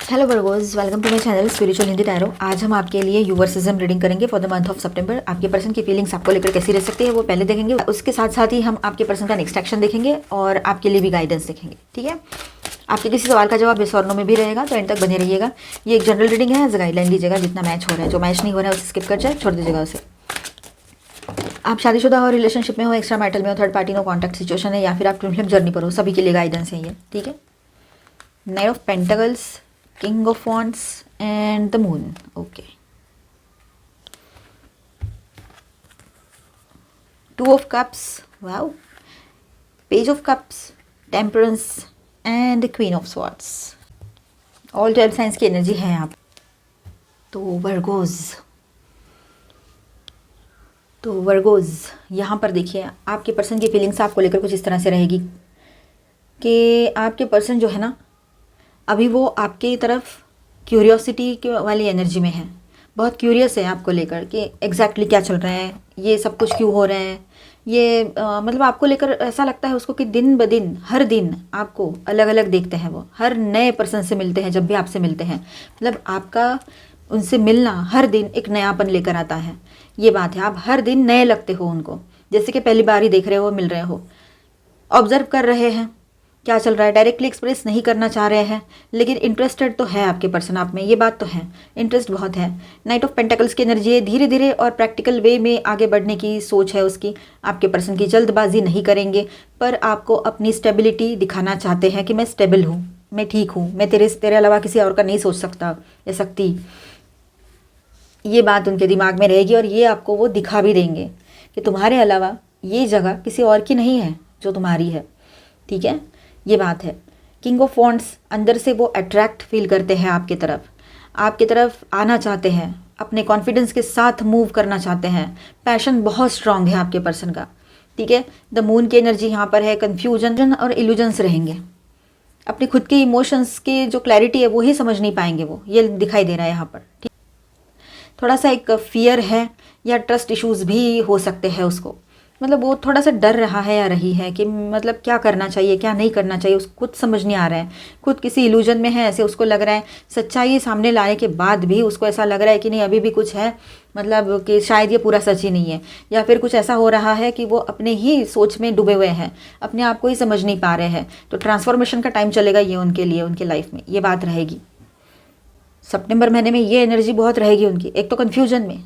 Hello Virgos, welcome to my channel spiritual Hindi tarot. आज हम आपके लिए यूवर्सिज्म रीडिंग करेंगे for the month of September. आपके पर्सन की फीलिंग्स आपको लेकर कैसी रह सकती है वो पहले देखेंगे, उसके साथ साथ ही हम आपके पर्सन का नेक्स्ट एक्शन देखेंगे और आपके लिए भी गाइडेंस देखेंगे। ठीक है, आपके किसी सवाल का जवाब इस और नो में भी रहेगा, तो एंड तक बने रहिएगा। ये एक जनरल रीडिंग है, एज गाइडलाइन लीजिएगा जितना मैच हो रहा है। जो मैच नहीं हो रहा है उसे स्किप कर जाए, छोड़ दीजिएगा उसे। आप शादीशुदा हो, रिलेशनशिप में हो, एक्स्ट्रा मैरिटल में हो, third party no contact situation है, या फिर आप ट्विन फ्लेम जर्नी पर हो, सभी के लिए गाइडेंस है ये। ठीक है, night of pentacles, King of Wands and the Moon. Okay. Two of Cups. Wow. Page of Cups, Temperance and the Queen of Swords. All 12 science की एनर्जी है यहाँ पर। तो वर्गोज यहाँ पर देखिए, आपके पर्सन की फीलिंग्स आपको लेकर कुछ इस तरह से रहेगी कि आपके पर्सन जो है ना, अभी वो आपकी तरफ क्यूरियोसिटी वाली एनर्जी में है। बहुत क्यूरियस है आपको लेकर कि एग्जैक्टली क्या चल रहा है, ये सब कुछ क्यों हो रहा है। ये मतलब आपको लेकर ऐसा लगता है उसको कि दिन ब दिन, हर दिन आपको अलग अलग देखते हैं। वो हर नए पर्सन से मिलते हैं, जब भी आपसे मिलते हैं मतलब आपका उनसे मिलना हर दिन एक नयापन लेकर आता है। ये बात है, आप हर दिन नए लगते हो उनको, जैसे कि पहली बार ही देख रहे हो, मिल रहे हो, ऑब्जर्व कर रहे हैं क्या चल रहा है। डायरेक्टली एक्सप्रेस नहीं करना चाह रहे हैं, लेकिन इंटरेस्टेड तो है आपके पर्सन आप में, ये बात तो है, इंटरेस्ट बहुत है। नाइट ऑफ पेंटाकल्स की एनर्जी है, धीरे धीरे और प्रैक्टिकल वे में आगे बढ़ने की सोच है उसकी। आपके पर्सन की जल्दबाजी नहीं करेंगे, पर आपको अपनी स्टेबिलिटी दिखाना चाहते हैं कि मैं स्टेबल हूँ, मैं ठीक हूँ, मैं तेरे अलावा किसी और का नहीं सोच सकता या सकती। ये बात उनके दिमाग में रहेगी और ये आपको वो दिखा भी देंगे कि तुम्हारे अलावा ये जगह किसी और की नहीं है जो तुम्हारी है। ठीक है, ये बात है। किंग ऑफ वॉन्ड्स, अंदर से वो अट्रैक्ट फील करते हैं आपके तरफ आना चाहते हैं, अपने कॉन्फिडेंस के साथ मूव करना चाहते हैं। पैशन बहुत स्ट्रांग है आपके पर्सन का। ठीक है, द मून की एनर्जी यहाँ पर है, कन्फ्यूजन और इल्यूजन्स रहेंगे। अपने खुद के इमोशंस की जो क्लैरिटी है वो ही समझ नहीं पाएंगे, वो ये दिखाई दे रहा है यहाँ पर। ठीक, थोड़ा सा एक फियर है या ट्रस्ट इश्यूज भी हो सकते हैं उसको, मतलब वो थोड़ा सा डर रहा है या रही है कि मतलब क्या करना चाहिए क्या नहीं करना चाहिए, उसको खुद समझ नहीं आ रहा है। खुद किसी इल्यूजन में है, ऐसे उसको लग रहा है। सच्चाई सामने लाने के बाद भी उसको ऐसा लग रहा है कि नहीं, अभी भी कुछ है, मतलब कि शायद ये पूरा सच ही नहीं है, या फिर कुछ ऐसा हो रहा है कि वो अपने ही सोच में डूबे हुए हैं, अपने आप को ही समझ नहीं पा रहे हैं। तो ट्रांसफॉर्मेशन का टाइम चलेगा ये उनके लिए, उनके लाइफ में ये बात रहेगी। सितंबर महीने में ये एनर्जी बहुत रहेगी उनकी। एक तो कन्फ्यूजन में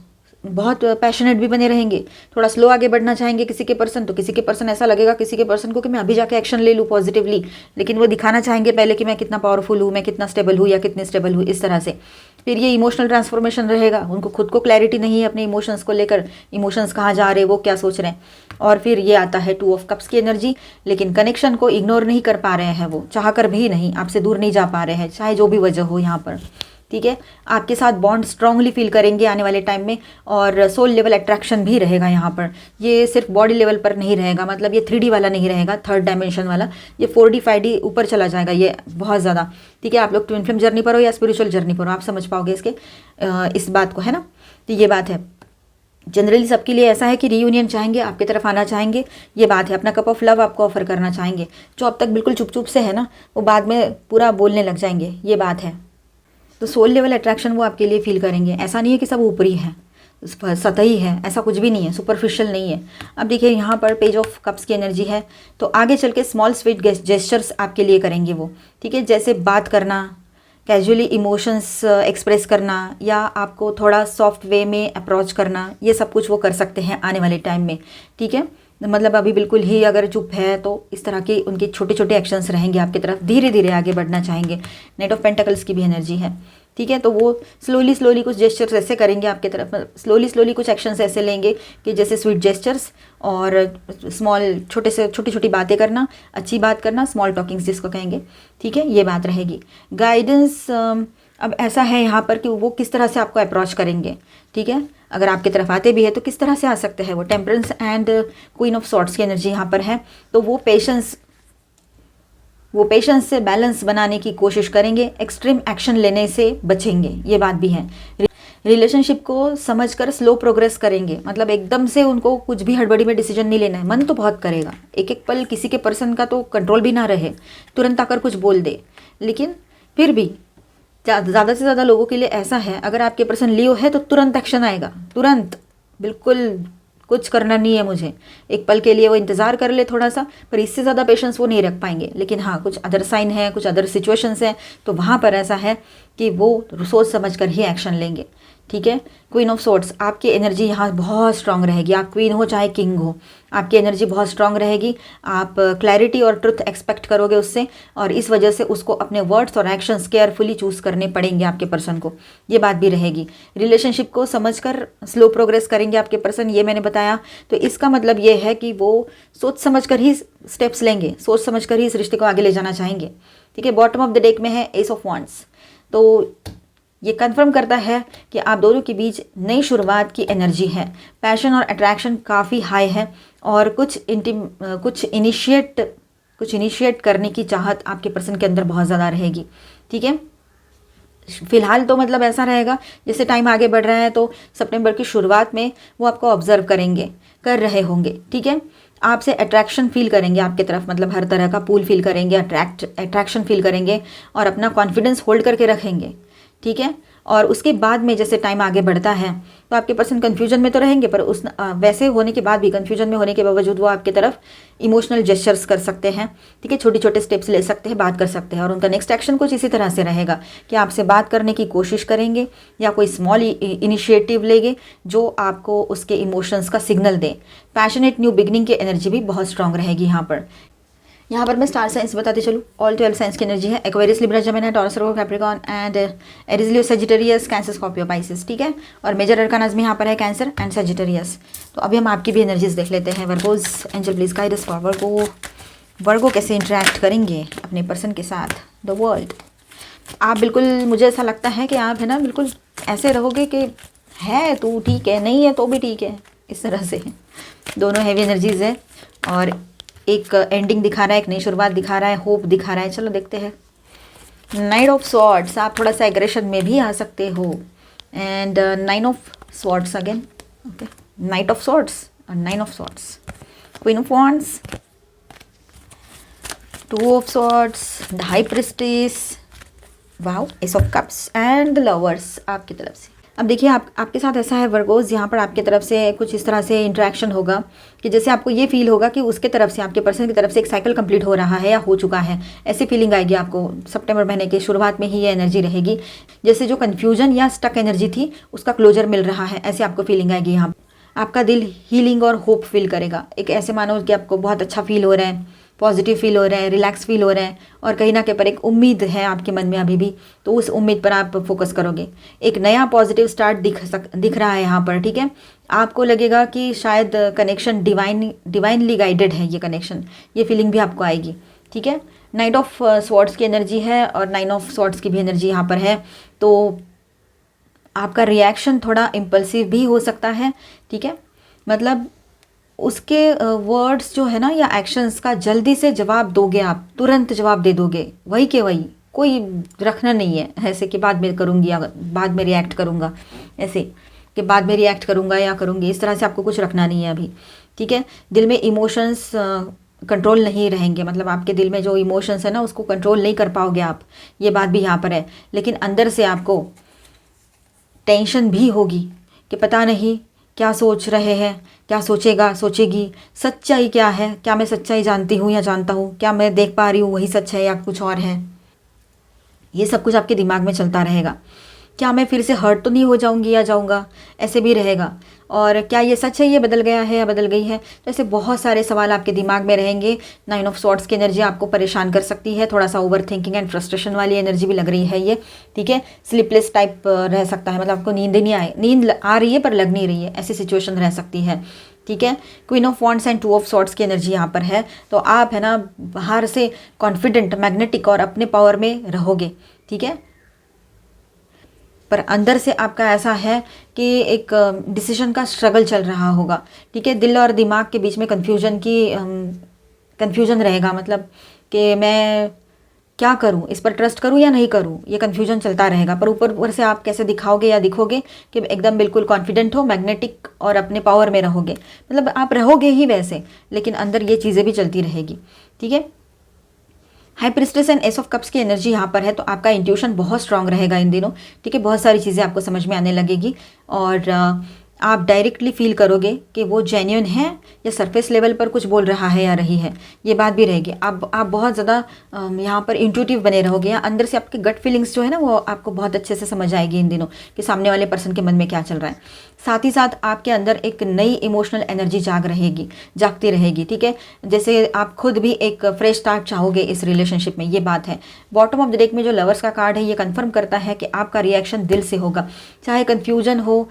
बहुत पैशनेट भी बने रहेंगे, थोड़ा स्लो आगे बढ़ना चाहेंगे किसी के पर्सन, तो किसी के पर्सन ऐसा लगेगा किसी के पर्सन को कि मैं अभी जाके एक्शन ले लूँ पॉजिटिवली, लेकिन वो दिखाना चाहेंगे पहले कि मैं कितना पावरफुल हूँ, मैं कितना स्टेबल हूँ या कितने स्टेबल हूँ, इस तरह से। फिर ये इमोशनल ट्रांसफॉर्मेशन रहेगा, उनको खुद को क्लैरिटी नहीं है अपने इमोशंस को लेकर, इमोशंस कहाँ जा रहे हैं, वो क्या सोच रहे हैं। और फिर ये आता है टू ऑफ कप्स की एनर्जी, लेकिन कनेक्शन को इग्नोर नहीं कर पा रहे हैं, वो चाह कर भी नहीं, आपसे दूर नहीं जा पा रहे हैं, चाहे जो भी वजह हो यहाँ पर। ठीक है, आपके साथ बॉन्ड स्ट्रांगली फील करेंगे आने वाले टाइम में, और सोल लेवल अट्रैक्शन भी रहेगा यहाँ पर। ये सिर्फ बॉडी लेवल पर नहीं रहेगा, मतलब ये 3D वाला नहीं रहेगा, थर्ड डायमेंशन वाला, ये 4D 5D ऊपर चला जाएगा ये बहुत ज़्यादा। ठीक है, आप लोग ट्विन फ्लेम जर्नी पर हो या स्पिरिचुअल जर्नी पर हो, आप समझ पाओगे इस बात को, है ना। तो ये बात है, जनरली सबके लिए ऐसा है कि रीयूनियन चाहेंगे, आपकी तरफ आना चाहेंगे, ये बात है। अपना कप ऑफ लव आपको ऑफर करना चाहेंगे, जो अब तक बिल्कुल चुप चुप से है ना, वो बाद में पूरा बोलने लग जाएंगे, ये बात है। तो सोल लेवल अट्रैक्शन वो आपके लिए फील करेंगे। ऐसा नहीं है कि सब ऊपरी है, सतही है, ऐसा कुछ भी नहीं है, सुपरफिशियल नहीं है। अब देखिए यहाँ पर पेज ऑफ कप्स की एनर्जी है, तो आगे चल के स्मॉल स्वीट जेस्चर्स आपके लिए करेंगे वो। ठीक है, जैसे बात करना, कैजुअली इमोशंस एक्सप्रेस करना, या आपको थोड़ा सॉफ्ट वे में अप्रोच करना, ये सब कुछ वो कर सकते हैं आने वाले टाइम में। ठीक है, मतलब अभी बिल्कुल ही अगर चुप है तो इस तरह के उनके छोटे छोटे एक्शंस रहेंगे आपकी तरफ, धीरे धीरे आगे बढ़ना चाहेंगे। नाइट ऑफ पेंटाकल्स की भी एनर्जी है। ठीक है, तो वो स्लोली कुछ जेस्चर्स ऐसे करेंगे आपके तरफ, स्लोली कुछ एक्शंस ऐसे लेंगे कि जैसे स्वीट जेस्चर्स और स्मॉल छोटी छोटी बातें करना, अच्छी बात करना, स्मॉल टॉकिंग्स जिसको कहेंगे। ठीक है, ये बात रहेगी। गाइडेंस अब ऐसा है यहाँ पर कि वो किस तरह से आपको अप्रोच करेंगे। ठीक है, अगर आपकी तरफ आते भी है तो किस तरह से आ सकते हैं वो। Temperance and queen of swords की एनर्जी यहाँ पर है, तो वो पेशेंस से बैलेंस बनाने की कोशिश करेंगे, एक्सट्रीम एक्शन लेने से बचेंगे, ये बात भी है। रिलेशनशिप को समझकर स्लो प्रोग्रेस करेंगे, मतलब एकदम से उनको कुछ भी हड़बड़ी में डिसीजन नहीं लेना है। मन तो बहुत करेगा, एक एक पल किसी के पर्सन का तो कंट्रोल भी ना रहे, तुरंत आकर कुछ बोल दे, लेकिन फिर भी ज़्यादा से ज़्यादा लोगों के लिए ऐसा है, अगर आपके पर्सन लियो है तो तुरंत एक्शन आएगा, तुरंत, बिल्कुल कुछ करना नहीं है मुझे। एक पल के लिए वो इंतज़ार कर ले थोड़ा सा, पर इससे ज़्यादा पेशेंस वो नहीं रख पाएंगे। लेकिन हाँ, कुछ अदर साइन है, कुछ अदर सिचुएशंस हैं, तो वहाँ पर ऐसा है कि वो सोच समझ कर ही एक्शन लेंगे। ठीक है। क्वीन ऑफ सोर्ड्स, आपकी एनर्जी यहाँ बहुत स्ट्रांग रहेगी। आप क्वीन हो चाहे किंग हो, आपकी एनर्जी बहुत स्ट्रांग रहेगी। आप क्लैरिटी और ट्रुथ एक्सपेक्ट करोगे उससे, और इस वजह से उसको अपने वर्ड्स और एक्शंस केयरफुली चूज़ करने पड़ेंगे आपके पर्सन को, ये बात भी रहेगी। रिलेशनशिप को समझकर स्लो प्रोग्रेस करेंगे आपके पर्सन, ये मैंने बताया। तो इसका मतलब ये है कि वो सोच समझ कर ही स्टेप्स लेंगे, सोच समझ कर ही इस रिश्ते को आगे ले जाना चाहेंगे। ठीक है। बॉटम ऑफ द डेक में है एस ऑफ वांड्स, तो ये कंफर्म करता है कि आप दोनों के बीच नई शुरुआत की एनर्जी है। पैशन और अट्रैक्शन काफ़ी हाई है, और कुछ इनिशिएट करने की चाहत आपके पर्सन के अंदर बहुत ज़्यादा रहेगी। ठीक है। फिलहाल तो मतलब ऐसा रहेगा, जैसे टाइम आगे बढ़ रहा है तो सितंबर की शुरुआत में वो आपको ऑब्जर्व कर रहे होंगे। ठीक है। आपसे अट्रैक्शन फील करेंगे आपकी तरफ, मतलब हर तरह का पुल फील करेंगे, अट्रैक्शन फील करेंगे, और अपना कॉन्फिडेंस होल्ड करके रखेंगे। ठीक है। और उसके बाद में जैसे टाइम आगे बढ़ता है तो आपके पर्सन कन्फ्यूजन में तो रहेंगे, पर वैसे होने के बाद भी, कन्फ्यूजन में होने के बावजूद वो आपकी तरफ इमोशनल जेस्चर्स कर सकते हैं। ठीक है। छोटे छोटे स्टेप्स ले सकते हैं, बात कर सकते हैं, और उनका नेक्स्ट एक्शन कुछ इसी तरह से रहेगा कि आपसे बात करने की कोशिश करेंगे, या कोई स्मॉल इनिशिएटिव लेंगे जो आपको उसके इमोशंस का सिग्नल दे। पैशनेट न्यू बिगनिंग की एनर्जी भी बहुत स्ट्रांग रहेगी यहाँ पर मैं स्टार साइंस बताते चलूँ। ऑल 12 साइंस की एनर्जी है। Aquarius, Libra, Gemini, taurus, Virgo, Capricorn and Aries, Leo, Sagittarius, cancer, Scorpio, Pisces. ठीक है। और मेजर अरकानाज में यहाँ पर है कैंसर एंड सजिटेरियस। तो अभी हम आपकी भी एनर्जीज देख लेते हैं। Virgos, angel please guide us for Virgo कैसे इंटरेक्ट करेंगे अपने पर्सन के साथ। द वर्ल्ड, आप बिल्कुल, मुझे ऐसा लगता है कि आप है ना बिल्कुल ऐसे रहोगे कि है तू ठीक है, नहीं है तो भी ठीक है, इस तरह से। दोनों हैवी एनर्जीज है, और एक एंडिंग दिखा रहा है, एक नई शुरुआत दिखा रहा है, होप दिखा रहा है। चलो देखते हैं। नाइट ऑफ स्वॉर्ड्स, आप थोड़ा सा एग्रेशन में भी आ सकते हो। And 9 of swords again. Okay, night of swords और 9 of swords. Queen of wands, 2 of swords, the high priestess, wow, S of cups and the lovers आपकी तरफ से। अब देखिए, आपके साथ ऐसा है वर्गोज, यहाँ पर आपकी तरफ से कुछ इस तरह से इंटरेक्शन होगा कि जैसे आपको ये फील होगा कि उसके तरफ से, आपके पर्सन की तरफ से एक साइकिल कंप्लीट हो रहा है या हो चुका है। ऐसी फीलिंग आएगी आपको। सितंबर महीने के शुरुआत में ही ये एनर्जी रहेगी, जैसे जो कन्फ्यूजन या स्टक एनर्जी थी उसका क्लोजर मिल रहा है, ऐसे आपको फीलिंग आएगी। यहाँ आपका दिल हीलिंग और होप फील करेगा। एक ऐसे मानो कि आपको बहुत अच्छा फील हो रहा है, पॉजिटिव फील हो रहा है, रिलैक्स फील हो रहा है, और कहीं ना कहीं पर एक उम्मीद है आपके मन में अभी भी, तो उस उम्मीद पर आप फोकस करोगे। एक नया पॉजिटिव स्टार्ट दिख रहा है यहाँ पर। ठीक है। आपको लगेगा कि शायद कनेक्शन डिवाइनली गाइडेड है, ये कनेक्शन, ये फीलिंग भी आपको आएगी। ठीक है। नाइट ऑफ स्वॉर्ड्स की एनर्जी है, और 9 ऑफ स्वॉर्ड्स की भी एनर्जी यहाँ पर है। तो आपका रिएक्शन थोड़ा इम्पल्सिव भी हो सकता है। ठीक है। मतलब उसके वर्ड्स जो है ना, या एक्शंस का जल्दी से जवाब दोगे, आप तुरंत जवाब दे दोगे, वही के वही, कोई रखना नहीं है ऐसे कि बाद में करूँगी या बाद में रिएक्ट करूँगा, ऐसे कि बाद में रिएक्ट करूँगा या करूँगी, इस तरह से आपको कुछ रखना नहीं है अभी। ठीक है। दिल में इमोशंस कंट्रोल नहीं रहेंगे, मतलब आपके दिल में जो इमोशंस है ना उसको कंट्रोल नहीं कर पाओगे आप, ये बात भी यहाँ पर है। लेकिन अंदर से आपको टेंशन भी होगी कि पता नहीं क्या सोच रहे हैं, क्या सोचेगी, सच्चाई क्या है, क्या मैं सच्चाई जानती हूँ या जानता हूँ, क्या मैं देख पा रही हूँ वही सच है या कुछ और है। ये सब कुछ आपके दिमाग में चलता रहेगा। क्या मैं फिर से हर्ट तो नहीं हो जाऊँगी या जाऊँगा, ऐसे भी रहेगा। और क्या ये सच है, ये बदल गया है या बदल गई है, तो ऐसे बहुत सारे सवाल आपके दिमाग में रहेंगे। 9 ऑफ स्वॉर्ड्स की एनर्जी आपको परेशान कर सकती है, थोड़ा सा ओवर थिंकिंग एंड फ्रस्ट्रेशन वाली एनर्जी भी लग रही है ये। ठीक है। स्लीपलेस टाइप रह सकता है, मतलब आपको नींद नहीं आए, नींद आ रही है पर लग नहीं रही है, ऐसी सिचुएशन रह सकती है। ठीक है। Queen of wands and 2 of swords की एनर्जी यहाँ पर है। तो आप है ना बाहर से कॉन्फिडेंट, मैग्नेटिक और अपने पावर में रहोगे। ठीक है। पर अंदर से आपका ऐसा है कि एक डिसीजन का स्ट्रगल चल रहा होगा। ठीक है। दिल और दिमाग के बीच में कन्फ्यूजन रहेगा, मतलब कि मैं क्या करूं, इस पर ट्रस्ट करूं या नहीं करूं, ये कन्फ्यूजन चलता रहेगा। पर ऊपर से आप कैसे दिखाओगे या दिखोगे कि एकदम बिल्कुल कॉन्फिडेंट हो, मैग्नेटिक और अपने पावर में रहोगे, मतलब आप रहोगे ही वैसे, लेकिन अंदर ये चीज़ें भी चलती रहेगी। ठीक है। High priestess and S of cups की एनर्जी यहाँ पर है, तो आपका इंट्यूशन बहुत स्ट्रांग रहेगा इन दिनों, ठीक है। बहुत सारी चीज़ें आपको समझ में आने लगेगी और आप डायरेक्टली फील करोगे कि वो जेन्युइन है या सरफेस लेवल पर कुछ बोल रहा है या रही है, ये बात भी रहेगी। आप बहुत ज़्यादा यहाँ पर इंट्यूटिव बने रहोगे, या अंदर से आपके गट फीलिंग्स जो है ना वो आपको बहुत अच्छे से समझ आएगी इन दिनों कि सामने वाले पर्सन के मन में क्या चल रहा है। साथ ही साथ आपके अंदर एक नई इमोशनल एनर्जी जागती रहेगी, ठीक है। जैसे आप खुद भी एक फ्रेश स्टार्ट चाहोगे इस रिलेशनशिप में, ये बात है। बॉटम ऑफ द डेक में जो लवर्स का कार्ड है ये कंफर्म करता है कि आपका रिएक्शन दिल से होगा, चाहे कन्फ्यूजन हो,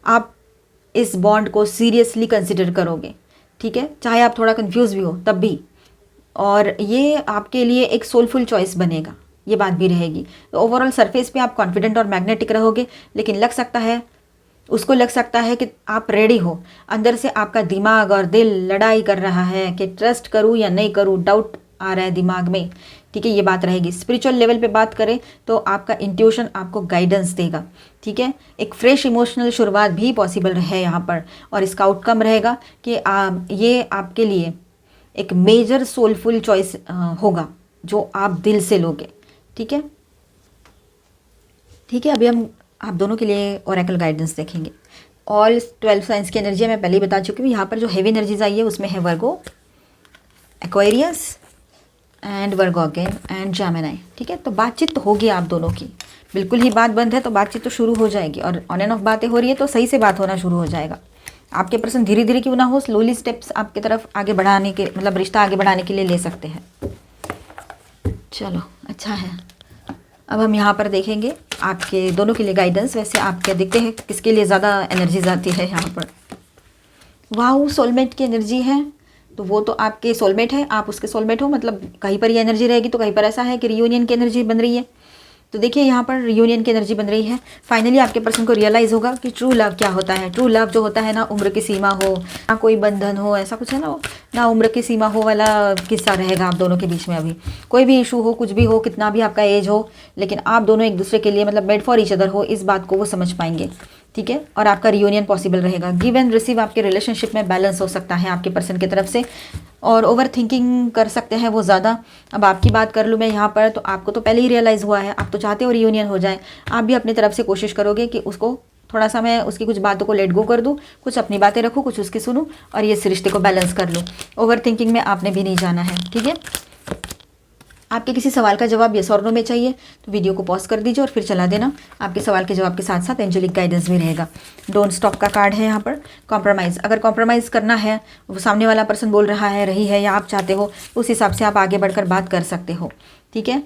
आप इस बॉन्ड को सीरियसली कंसिडर करोगे, ठीक है। चाहे आप थोड़ा कंफ्यूज भी हो तब भी, और ये आपके लिए एक सोलफुल चॉइस बनेगा, ये बात भी रहेगी। तो ओवरऑल सरफेस पे आप कॉन्फिडेंट और मैग्नेटिक रहोगे, लेकिन उसको लग सकता है कि आप रेडी हो। अंदर से आपका दिमाग और दिल लड़ाई कर रहा है कि ट्रस्ट करूँ या नहीं करूँ, डाउट आ रहा है दिमाग में, ठीक है। ये बात रहेगी। स्पिरिचुअल लेवल पे बात करें तो आपका इंट्यूशन आपको गाइडेंस देगा, ठीक है। एक फ्रेश इमोशनल शुरुआत भी पॉसिबल है यहाँ पर, और इसका आउटकम रहेगा कि ये आपके लिए एक मेजर सोलफुल चॉइस होगा जो आप दिल से लोगे, ठीक है। ठीक है, अभी हम आप दोनों के लिए ओरेकल गाइडेंस देखेंगे। ऑल 12 साइंस की एनर्जी मैं पहले ही बता चुकी हूँ। यहाँ पर जो हेवी एनर्जीज आई है उसमें है Virgo, Aquarius and Virgo again and Gemini, ठीक है। तो बातचीत तो होगी आप दोनों की, बिल्कुल ही बात बंद है तो बातचीत तो शुरू हो जाएगी, और ऑन एंड ऑफ बातें हो रही है तो सही से बात होना शुरू हो जाएगा। आपके पर्सन धीरे धीरे क्यों ना हो, स्लोली स्टेप्स आपकी तरफ आगे बढ़ाने के, मतलब रिश्ता आगे बढ़ाने के लिए ले सकते हैं। चलो अच्छा है, अब हम यहाँ पर देखेंगे आपके दोनों के लिए गाइडेंस। वैसे आप क्या देखते हैं किसके लिए ज़्यादा एनर्जी आती है यहाँ पर। वाह, सोलमेट की एनर्जी है, तो वो तो आपके सोलमेट है, आप उसके सोलमेट हो, मतलब कहीं पर ये एनर्जी रहेगी तो कहीं पर ऐसा है कि रियूनियन की एनर्जी बन रही है। तो देखिए यहाँ पर रियूनियन की एनर्जी बन रही है। फाइनली आपके पर्सन को रियलाइज़ होगा कि ट्रू लव क्या होता है। ट्रू लव जो होता है ना उम्र की सीमा हो, ना कोई बंधन हो, ऐसा कुछ है ना उम्र की सीमा हो वाला किस्सा रहेगा आप दोनों के बीच में। अभी कोई भी इशू हो, कुछ भी हो, कितना भी आपका एज हो, लेकिन आप दोनों एक दूसरे के लिए मतलब मेड फॉर ईच अदर हो, इस बात को वो समझ पाएंगे, ठीक है। और आपका रियूनियन पॉसिबल रहेगा। गिव एंड रिसीव आपके रिलेशनशिप में बैलेंस हो सकता है आपके पर्सन की तरफ से, और ओवर थिंकिंग कर सकते हैं वो ज़्यादा। अब आपकी बात कर लूँ मैं यहाँ पर, तो आपको तो पहले ही रियलाइज़ हुआ है, आप तो चाहते हो रियूनियन हो जाए। आप भी अपनी तरफ से कोशिश करोगे कि उसको थोड़ा सा मैं उसकी कुछ बातों को लेट गो कर दूँ, कुछ अपनी बातें रखूँ, कुछ उसकी सुनूँ, और ये इस रिश्ते को बैलेंस कर लूँ। ओवर थिंकिंग में आपने भी नहीं जाना है, ठीक है। आपके किसी सवाल का जवाब यस और नो में चाहिए तो वीडियो को पॉज कर दीजिए और फिर चला देना। आपके सवाल के जवाब के साथ साथ एंजेलिक गाइडेंस भी रहेगा। डोंट स्टॉप का कार्ड है यहाँ पर। कॉम्प्रोमाइज़, अगर कॉम्प्रोमाइज़ करना है, वो सामने वाला पर्सन बोल रहा है, रही है, या आप चाहते हो, उस हिसाब से आप आगे बढ़कर बात कर सकते हो, ठीक है।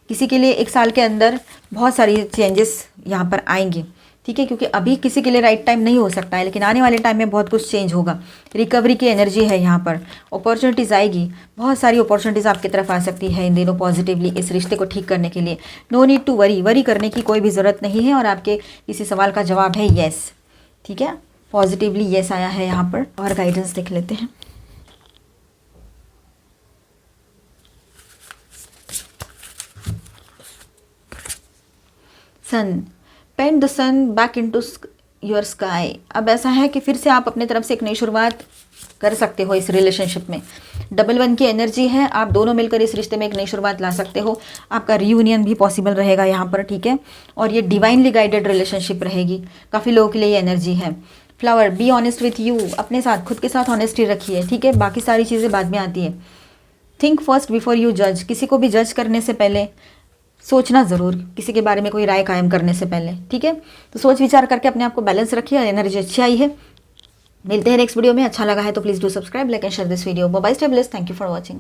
किसी के लिए 1 साल के अंदर बहुत सारी चेंजेस यहाँ पर आएंगे, ठीक है, क्योंकि अभी किसी के लिए राइट टाइम नहीं हो सकता है, लेकिन आने वाले टाइम में बहुत कुछ चेंज होगा। रिकवरी की एनर्जी है यहाँ पर। अपॉर्चुनिटीज़ आएगी, बहुत सारी अपॉर्चुनिटीज़ आपकी तरफ आ सकती है इन दिनों पॉजिटिवली इस रिश्ते को ठीक करने के लिए। नो नीड टू वरी करने की कोई भी ज़रूरत नहीं है, और आपके किसी सवाल का जवाब है येस, ठीक है। पॉजिटिवली येस आया है यहाँ पर। और गाइडेंस देख लेते हैं। Sun, paint the sun back into your sky. अब ऐसा है कि फिर से आप अपने तरफ से एक नई शुरुआत कर सकते हो इस रिलेशनशिप में। डबल 1 की एनर्जी है, आप दोनों मिलकर इस रिश्ते में एक नई शुरुआत ला सकते हो। आपका रियूनियन भी पॉसिबल रहेगा यहाँ पर, ठीक है। और ये डिवाइनली गाइडेड रिलेशनशिप रहेगी। काफ़ी लोगों के लिए ये एनर्जी है। Flower, be honest with you, अपने साथ, खुद के साथ ऑनेस्टी रखिए, ठीक है। बाकी सारी चीज़ें बाद में आती है। थिंक फर्स्ट बिफोर यू जज, किसी को भी जज करने से पहले सोचना ज़रूर, किसी के बारे में कोई राय कायम करने से पहले, ठीक है। तो सोच विचार करके अपने आप को बैलेंस रखिए। एनर्जी अच्छी आई है। मिलते हैं नेक्स्ट वीडियो में। अच्छा लगा है तो please do subscribe, like and share this video. Bye bye, stay blessed, thank you for watching.